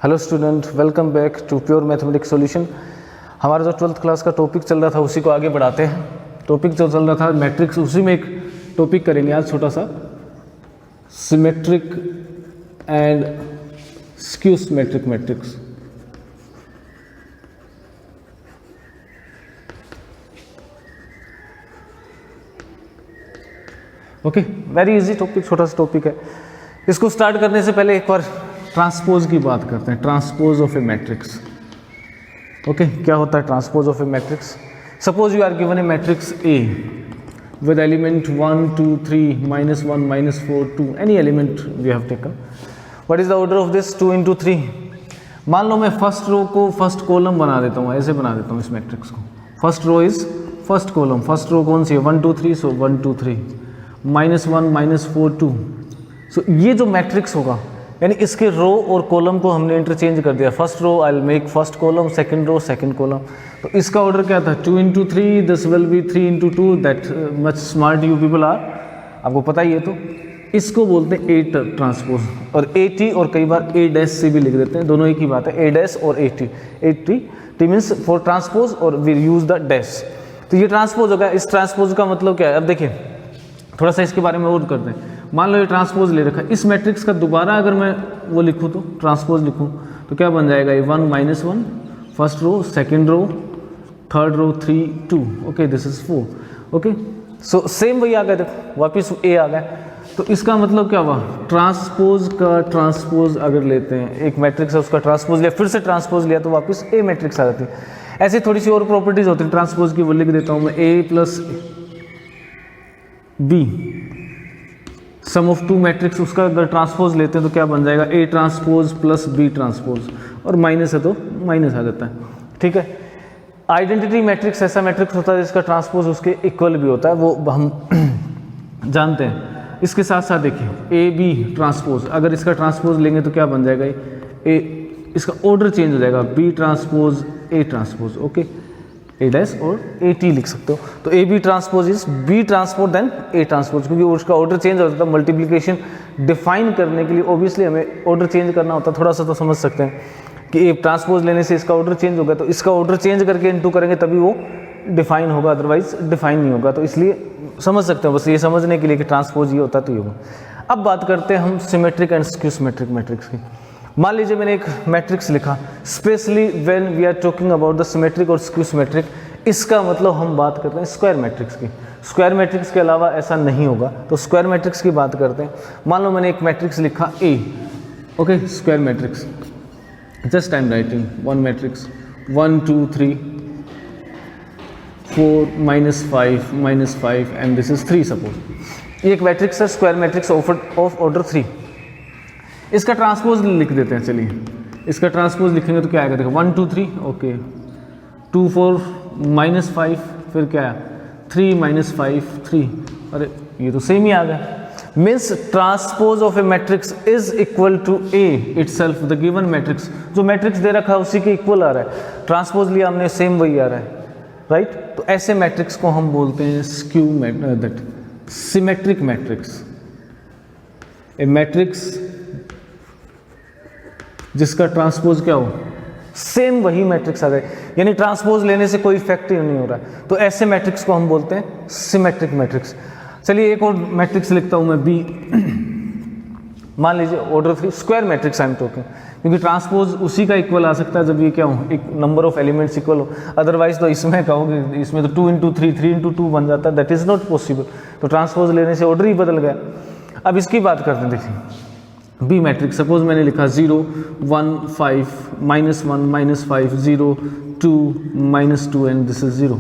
Hello student, welcome back to pure mathematics solution. हमारा जो 12th class का topic चल रहा था उसी को आगे बढ़ाते हैं। टॉपिक जो चल रहा था मैट्रिक्स, उसी में एक टॉपिक करेंगे आज छोटा सा, symmetric and skew symmetric matrix. Okay, very easy topic, छोटा सा टॉपिक है। इसको स्टार्ट करने से पहले एक बार ट्रांसपोज की बात करते हैं। Transpose of a matrix. Okay, क्या होता है transpose of a matrix? Suppose you are given a matrix A with element 1 2 3 -1 -4 2 any element we have taken. What is the order of this? 2 into 3. मान लो मैं first row को first column बना देता हूँ, ऐसे बना देता हूँ इस मैट्रिक्स को। First row is first column. First row कौन सी है? 1 2 3, सो 1 2 3 -1 -4 2। सो ये जो मैट्रिक्स होगा, यानी इसके रो और कॉलम को हमने इंटरचेंज कर दिया। First row I will make first column, second row second column. तो इसका ऑर्डर क्या था? 2 into 3, this will be 3 into 2। That much smart you people are, आपको पता ही है। तो इसको बोलते हैं ए ट्रांसपोज, और ए टी, और कई बार ए डैश से भी लिख देते हैं, दोनों एक ही बात है, ए डैश और A T. A T T means for transpose और वी यूज द डैश। तो ये ट्रांसपोज होगा। इस ट्रांसपोज का मतलब क्या है? अब देखिए थोड़ा सा इसके बारे में और करते हैं। मान लो ये ट्रांसपोज ले रखा है, इस मैट्रिक्स का दोबारा अगर मैं वो लिखूँ तो ट्रांसपोज लिखूँ तो क्या बन जाएगा? ये 1 -1 first row, second row, third row 3 2। Okay, this is 4। Okay, so same वही आ गया, देखो वापिस ए आ गया। तो इसका मतलब क्या हुआ? ट्रांसपोज का ट्रांसपोज अगर लेते हैं, एक मैट्रिक्स है उसका ट्रांसपोज लिया, फिर से ट्रांसपोज लिया, तो वापस ए मैट्रिक्स आ जाती है। ऐसी थोड़ी सी और प्रॉपर्टीज होती है ट्रांसपोज की, वो लिख देता हूँ मैं। A plus B, sum of two matrix, उसका अगर ट्रांसपोज लेते हैं तो क्या बन जाएगा? A transpose plus B transpose, और माइनस है तो माइनस आ जाता है। ठीक है। आइडेंटिटी मैट्रिक्स ऐसा मैट्रिक्स होता है जिसका ट्रांसपोज उसके इक्वल भी होता है, वो हम जानते हैं। इसके साथ साथ देखिए ए बी ट्रांसपोज, अगर इसका ट्रांसपोज लेंगे तो क्या बन जाएगा? ए, इसका ऑर्डर चेंज हो जाएगा, B transpose A transpose. Okay, A dash और ए टी लिख सकते हो। तो A B transpose is B transpose then A transpose, क्योंकि उसका ऑर्डर चेंज होता था। मल्टीप्लिकेशन डिफाइन करने के लिए ऑब्वियसली हमें ऑर्डर चेंज करना होता है। थोड़ा सा तो समझ सकते हैं कि ए ट्रांसपोज लेने से इसका ऑर्डर चेंज होगा, तो इसका ऑर्डर चेंज करके इनटू करेंगे तभी वो डिफाइन होगा, अदरवाइज डिफाइन नहीं होगा। तो इसलिए समझ सकते हो, बस ये समझने के लिए कि ट्रांसपोज ये होता तो ये होगा। अब बात करते हैं हम symmetric and skew symmetric matrix की। मान लीजिए मैंने एक मैट्रिक्स लिखा, specially when we are talking about the symmetric और स्क्यू सिमेट्रिक, इसका मतलब हम बात करते हैं स्क्वायर मैट्रिक्स की। स्क्वायर मैट्रिक्स के अलावा ऐसा नहीं होगा, तो स्क्वायर मैट्रिक्स की बात करते हैं। मान लो मैंने एक मैट्रिक्स लिखा A, okay, square matrix. Just I am writing one matrix 1 2 3 4 -5 and this is 3 suppose. ये एक मैट्रिक्स है, स्क्वायर मैट्रिक्स ऑफ ऑर्डर 3। इसका ट्रांसपोज लिख देते हैं। चलिए इसका ट्रांसपोज लिखेंगे तो क्या आएगा? देखो 1 2 3, ओके, 2 4 -5, फिर क्या है? 3 -5 3। अरे ये तो सेम ही आ गया। Means transpose of a matrix is equal to A itself, the given matrix. जो मैट्रिक्स दे रखा है उसी के इक्वल आ रहा है। ट्रांसपोज लिया हमने, सेम वही आ रहा है, राइट? तो ऐसे मैट्रिक्स को हम बोलते हैं skew that symmetric matrix. A matrix जिसका ट्रांसपोज क्या हो? सेम वही मैट्रिक्स आ गए, यानी ट्रांसपोज लेने से कोई इफेक्ट ही नहीं हो रहा है। तो ऐसे मैट्रिक्स को हम बोलते हैं सिमेट्रिक मैट्रिक्स। चलिए एक और मैट्रिक्स लिखता हूं मैं बी। मान लीजिए order 3 square matrix I am talking, क्योंकि ट्रांसपोज उसी का इक्वल आ सकता है जब ये क्या हो, एक नंबर ऑफ एलिमेंट्स इक्वल हो। अदरवाइज तो इसमें कहोगे, इसमें तो 2 into 3 3 into 2 बन जाता है, दैट इज नॉट पॉसिबल। तो ट्रांसपोज लेने से ऑर्डर ही बदल गया। अब इसकी बात करते हैं। देखिए बी मैट्रिक्स, सपोज मैंने लिखा 0 1 5 -1 -5 0 2 -2 एंड दिस इज 0।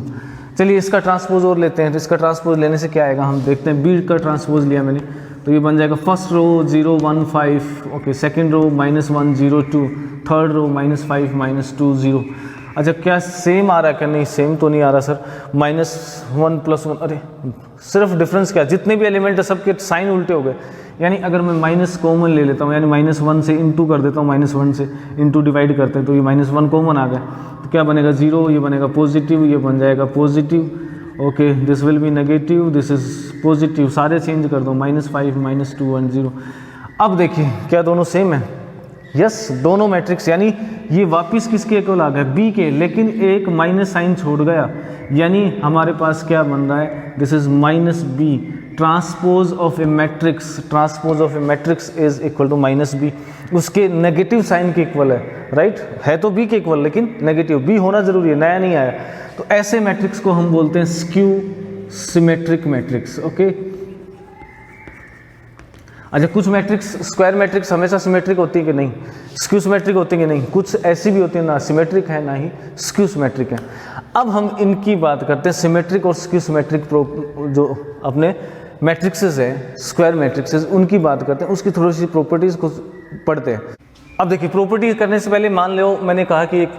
चलिए इसका ट्रांसपोज और लेते हैं। तो इसका ट्रांसपोज लेने से क्या आएगा हम देखते हैं। बी का ट्रांसपोज लिया मैंने, तो ये बन जाएगा first row 0 1 5, okay, second row -1 0 2, third row -5 -2 0। अच्छा, क्या सेम आ रहा है? क्या नहीं, सेम तो नहीं आ रहा सर। -1 +1, अरे सिर्फ डिफरेंस क्या, जितने भी एलिमेंट है सबके साइन उल्टे हो गए। यानी अगर मैं माइनस कॉमन ले लेता हूँ, यानी -1 से इंटू कर देता हूँ, -1 से इंटू डिवाइड करते हैं, तो ये -1 कॉमन आ गया। तो क्या बनेगा? 0, ये बनेगा पॉजिटिव, ये बन जाएगा positive. Okay, this will B negative, this is positive. सारे चेंज कर दो, -5 -2 एंड 0। अब देखिए क्या दोनों सेम है? यस दोनों मैट्रिक्स, यानी ये वापस किसके इक्वल आ गए, बी के, लेकिन एक माइनस साइन छोड़ गया, यानी हमारे पास क्या बन रहा है, this is minus B, transpose of a matrix, transpose of a matrix is equal to minus B, उसके नेगेटिव साइन के इक्वल है, राइट, है तो बी के इक्वल लेकिन नेगेटिव, बी होना जरूरी है, नया नहीं आया। तो ऐसे मैट्रिक्स को हम बोलते हैं स्क्यू सिमेट्रिक मैट्रिक्स। ओके, अच्छा, कुछ मैट्रिक्स, स्क्वायर मैट्रिक्स हमेशा सिमेट्रिक होती है कि नहीं, स्क्यू सिमेट्रिक होती है कि नहीं, कुछ ऐसी भी होती है ना सिमेट्रिक है ना ही स्क्यू सिमेट्रिक है। अब हम इनकी बात करते हैं, सिमेट्रिक और स्क्यू सिमेट्रिक जो अपने मैट्रिक्सेस है, स्क्वायर मैट्रिक्सेस, उनकी बात करते हैं, उसकी थोड़ी सी प्रॉपर्टीज को पढ़ते हैं। अब देखिए, प्रॉपर्टी करने से पहले मान लो मैंने कहा कि एक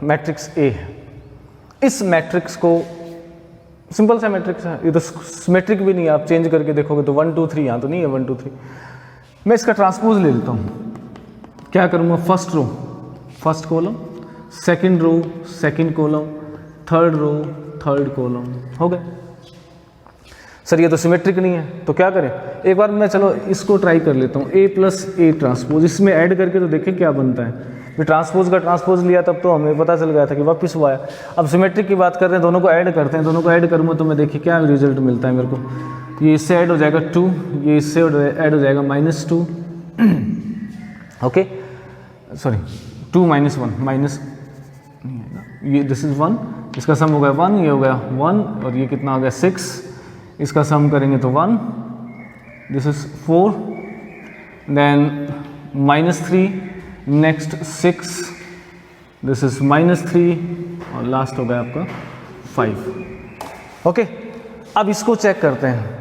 मैट्रिक्स ए है, इस मैट्रिक्स को, सिंपल सा मैट्रिक्स है, ये तो सिमेट्रिक भी नहीं है, आप चेंज करके देखोगे तो 1 2 3, यहाँ तो नहीं है 1 2 3, मैं इसका ट्रांसपोज ले लेता हूँ, क्या करूँगा, first row first column, second row second column, third row third column, हो गए। सर ये तो सिमेट्रिक नहीं है, तो क्या करें, एक बार मैं चलो इसको ट्राई कर लेता हूँ, ए प्लस ए ट्रांसपोज, इसमें ऐड करके तो देखें क्या बनता है। फिर ट्रांसपोज का ट्रांसपोज लिया तब तो हमें पता चल गया था कि वापस हुआ है। अब सिमेट्रिक की बात कर रहे हैं, दोनों को ऐड करते हैं, दोनों को ऐड करूँगा तो मैं देखिए क्या रिजल्ट मिलता है मेरे को, ये इससे ऐड हो जाएगा 2, ये इससे ऐड हो जाएगा -2, ओके सॉरी 2 - 1 माइनस, ये दिस इज 1, इसका सम हो गया 1, ये हो गया 1, और ये कितना हो गया 6, इसका सम करेंगे तो 1, this is 4, then -3, next 6, this is -3, और लास्ट हो गया आपका 5। ओके, अब इसको चेक करते हैं,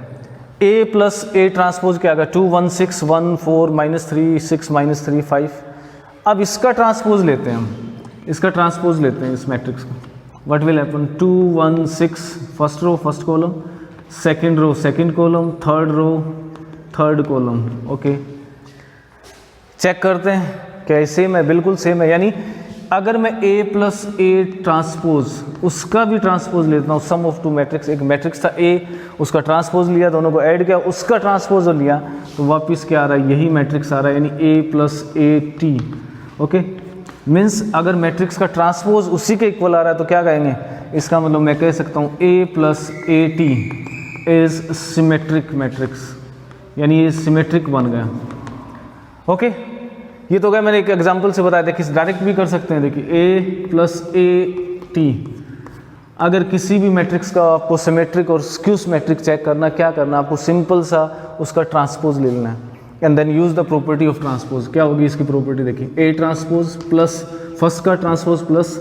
a प्लस ए ट्रांसपोज क्या आ गया, 2 1 6 1 4 -3 6 -3 5। अब इसका ट्रांसपोज लेते हैं हम, इसका ट्रांसपोज लेते हैं इस मैट्रिक्स को, what will happen, 2 1 6 first row first column, second row second column, third row third column. Okay, check करते हैं क्या सेम है, बिल्कुल सेम है, यानी अगर मैं a प्लस ए ट्रांसपोज, उसका भी ट्रांसपोज लेता हूँ, सम ऑफ टू मैट्रिक्स, एक मैट्रिक्स था a, उसका ट्रांसपोज लिया, दोनों को ऐड किया, उसका ट्रांसपोज लिया, तो वापस क्या आ रहा है, यही मैट्रिक्स आ रहा है, यानी a plus A T. Okay, means अगर मैट्रिक्स का ट्रांसपोज उसी के इक्वल आ रहा है तो क्या कहेंगे, इसका मतलब मैं कह सकता हूँ a plus A T is symmetric matrix, यानी ये सिमेट्रिक बन गया। ओके, ये तो क्या मैंने एक एग्जांपल से बताया, देखिए डायरेक्ट भी कर सकते हैं, देखिए a प्लस ए टी, अगर किसी भी मैट्रिक्स का आपको सिमेट्रिक और स्क्यू सिमेट्रिक चेक करना, क्या करना, आपको सिंपल सा उसका ट्रांसपोज ले लेना है, and then use the property of transpose. क्या होगी इसकी प्रॉपर्टी, देखिए a ट्रांसपोज प्लस फर्स्ट का ट्रांसपोज प्लस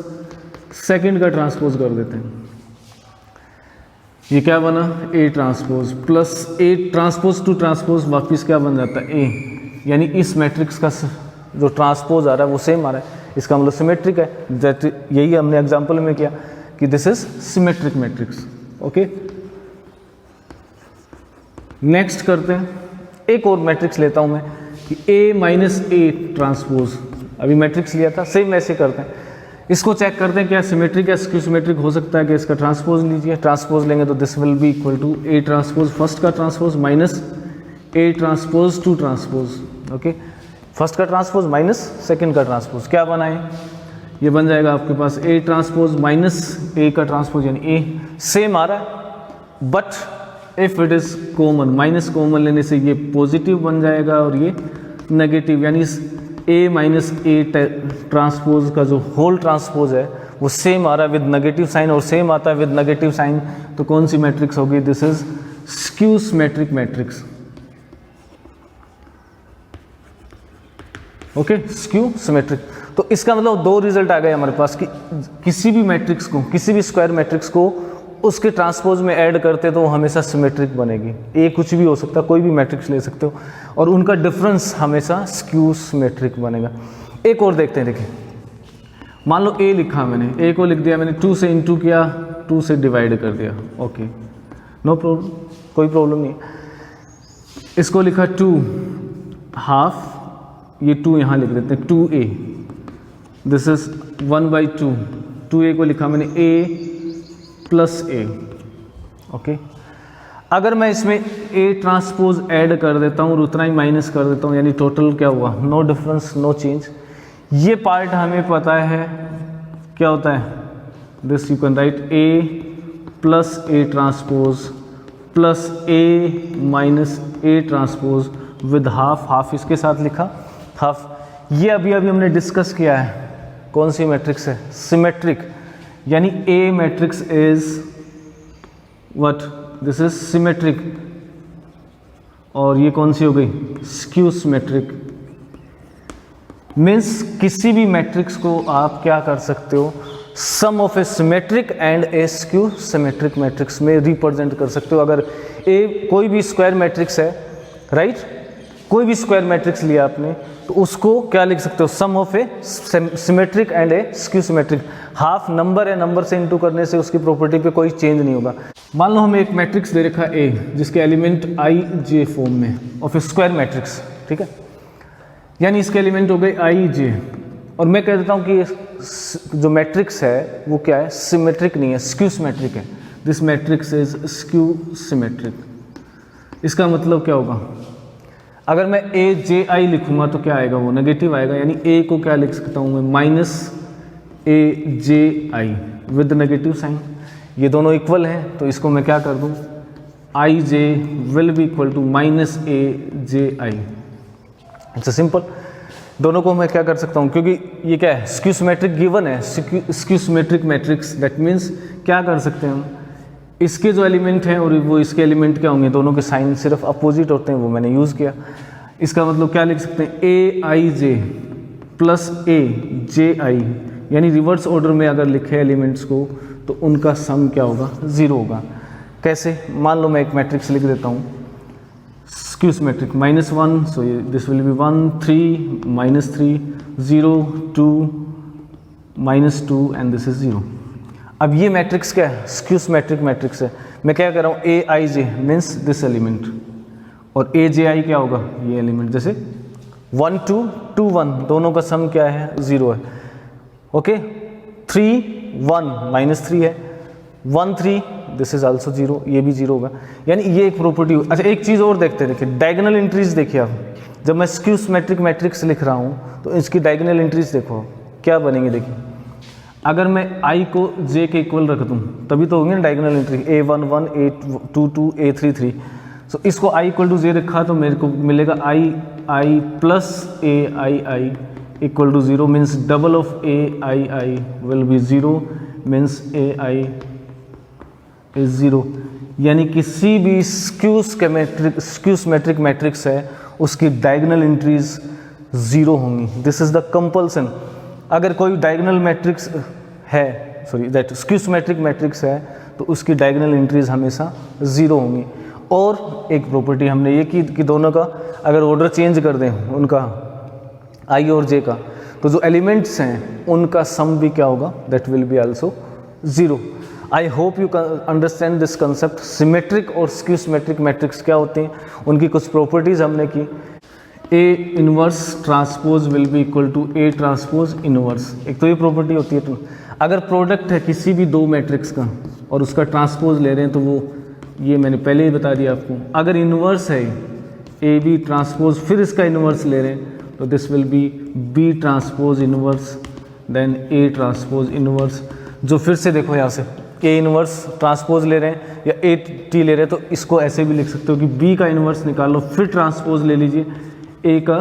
सेकंड का ट्रांसपोज कर देते हैं, ये क्या बना, a transpose plus a transpose to transpose, वापिस क्या बन जाता है a, यानी इस मैट्रिक्स का जो ट्रांसपोज आ रहा है वो सेम आ रहा है, इसका मतलब सिमेट्रिक है, दैट यही हमने एग्जांपल में किया कि this is symmetric matrix. Okay, next करते हैं, एक और मैट्रिक्स लेता हूं मैं कि a माइनस ए ट्रांसपोज, अभी मैट्रिक्स लिया था, सेम वैसे करते हैं, इसको चेक करते हैं क्या सिमेट्रिक है, स्क्यू सिमेट्रिक हो सकता है कि इसका ट्रांसपोज लीजिए, ट्रांसपोज लेंगे तो this will be equal to a transpose first का transpose minus a transpose to transpose. Okay, first का ट्रांसपोज माइनस सेकंड का ट्रांसपोज, क्या बनाए, ये बन जाएगा आपके पास a ट्रांसपोज माइनस a का ट्रांसपोज, यानी a सेम आ रहा है, but if it is common, minus common लेने से ये पॉजिटिव बन जाएगा और ये नेगेटिव, यानी a माइनस ए ट्रांसपोज का जो होल ट्रांसपोज है वो सेम आ रहा है विद नेगेटिव साइन, और सेम आता है विद नेगेटिव साइन, तो कौन सी मैट्रिक्स होगी, this is skew symmetric matrix. Okay, skew symmetric. तो इसका मतलब दो रिजल्ट आ गए हमारे पास कि किसी भी मैट्रिक्स को, किसी भी स्क्वायर मैट्रिक्स को उसके ट्रांसपोज में ऐड करते तो वो हमेशा सिमेट्रिक बनेगी, ए कुछ भी हो सकता है, कोई भी मैट्रिक्स ले सकते हो, और उनका डिफरेंस हमेशा स्क्यू सिमेट्रिक बनेगा। एक और देखते हैं, देखिए मान लो ए लिखा मैंने, ए को लिख दिया मैंने, 2 से इंटू किया, 2 से डिवाइड कर दिया, ओके नो प्रॉब्लम, कोई प्रॉब्लम नहीं। इसको लिखा 2 हाफ, ये 2 यहाँ लिख देते हैं, 2a, दिस इज 1/2, 2a को लिखा मैंने a प्लस a। ओके, अगर मैं इसमें ए ट्रांसपोज ऐड कर देता हूँ और उतना ही माइनस कर देता हूँ, यानी टोटल क्या हुआ, नो डिफरेंस नो चेंज। ये पार्ट हमें पता है क्या होता है, this you can write A plus A transpose plus A minus A transpose with half, half इसके साथ लिखा हाफ। ये अभी हमने डिस्कस किया है, कौन सी मैट्रिक्स है, सिमेट्रिक, यानी A matrix is what, this is symmetric. और ये कौन सी हो गई, स्क्यू सिमेट्रिक। मीन्स किसी भी मैट्रिक्स को आप क्या कर सकते हो, sum of a symmetric and a skew symmetric matrix में रिप्रेजेंट कर सकते हो। अगर ए कोई भी स्क्वायर मैट्रिक्स है, राइट, कोई भी स्क्वायर मैट्रिक्स लिया आपने, तो उसको क्या लिख सकते हो, sum of a symmetric and a skew symmetric. Half number है, नंबर से इनटू करने से उसकी प्रॉपर्टी पे कोई चेंज नहीं होगा। मान लो हमें एक मैट्रिक्स दे रखा है ए, जिसके एलिमेंट आई जे फॉर्म में ऑफ ए स्क्वायर मैट्रिक्स, ठीक है, यानी इसके एलिमेंट हो गए आई जे, और मैं कह देता हूँ कि जो मैट्रिक्स है वो क्या है, सिमेट्रिक नहीं है, स्क्यू सिमेट्रिक है। This matrix is skew symmetric. इसका मतलब क्या होगा, अगर मैं ए जे आई लिखूंगा तो क्या आएगा, वो नेगेटिव आएगा, यानी ए को क्या लिख सकता हूँ मैं, minus A J I with negative sign. ये दोनों इक्वल हैं, तो इसको मैं क्या कर दूँ, I J will be equal to minus A J I. It's simple. दोनों को मैं क्या कर सकता हूँ, क्योंकि ये क्या है, स्क्यू सिमेट्रिक गिवन है, skew symmetric matrix, that means क्या कर सकते हैं हम, इसके जो एलिमेंट हैं और वो इसके एलिमेंट क्या होंगे, दोनों के साइन सिर्फ अपोजिट होते हैं, वो मैंने यूज़ किया। इसका मतलब क्या लिख सकते हैं, ए आई जे प्लस ए जे आई, यानी रिवर्स ऑर्डर में अगर लिखे एलिमेंट्स को तो उनका सम क्या होगा, ज़ीरो होगा। कैसे, मान लो मैं एक मैट्रिक्स लिख देता हूँ, skew symmetric -1, so this will B 1 3 -3 0 2 -2 and this is 0। अब ये मैट्रिक्स क्या है, स्क्यू सिमेट्रिक मैट्रिक्स है। मैं क्या कर रहा हूँ, ए आई जे मीन्स दिस एलिमेंट, और ए जे आई क्या होगा, ये एलिमेंट। जैसे 1 2 2 1 दोनों का सम क्या है, 0 है। ओके, 3 1 -3 है, 1 3 दिस इज आल्सो 0, ये भी 0 होगा, यानी ये एक प्रॉपर्टी। अच्छा, एक चीज़ और देखते हैं, देखिए डायगोनल एंट्रीज देखिए आप, जब मैं स्क्यू सिमेट्रिक मैट्रिक्स लिख रहा हूँ तो इसकी डायगोनल एंट्रीज देखो क्या बनेंगे। देखिए, अगर मैं i को j के इक्वल रख दूँ तभी तो होंगे ना diagonal entry, a1 1 a2 2 a3 3। सो इसको i इक्वल टू जे रखा तो मेरे को मिलेगा i plus a i equal to 0, means double of a i will be 0, means a i is 0। यानी किसी भी स्क्यू सिमेट्रिक मैट्रिक्स है उसकी डायगोनल एंट्रीज 0 होंगी। This is the compulsion. अगर कोई डायगोनल मैट्रिक्स है, sorry that skew symmetric matrix है, तो उसकी डायगोनल एंट्रीज हमेशा 0 होंगी। और एक प्रॉपर्टी हमने ये की कि दोनों का अगर ऑर्डर चेंज कर दें उनका i और j का, तो जो एलिमेंट्स हैं उनका सम भी क्या होगा, that will be also 0। I hope you understand this concept. Symmetric और स्क्यू सिमेट्रिक मैट्रिक्स क्या होते हैं, उनकी कुछ प्रॉपर्टीज हमने की। A inverse transpose will be equal to A transpose inverse, एक तो ये प्रॉपर्टी होती है। तो अगर प्रोडक्ट है किसी भी दो मैट्रिक्स का और उसका ट्रांसपोज ले रहे हैं तो वो, ये मैंने पहले ही बता दिया आपको। अगर इनवर्स है ए बी ट्रांसपोज फिर इसका इनवर्स ले रहे हैं तो this will be B transpose inverse then A transpose inverse. जो फिर से देखो यहाँ से ए इनवर्स ट्रांसपोज ले रहे हैं या ए टी ले रहे हैं, तो इसको ऐसे भी लिख सकते हो कि बी का इनवर्स निकाल लो फिर ट्रांसपोज ले लीजिए, ए का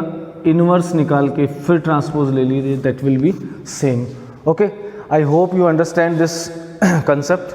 इनवर्स निकाल के फिर ट्रांसपोज ले लीजिए, that will B same. Okay, I hope you understand this concept.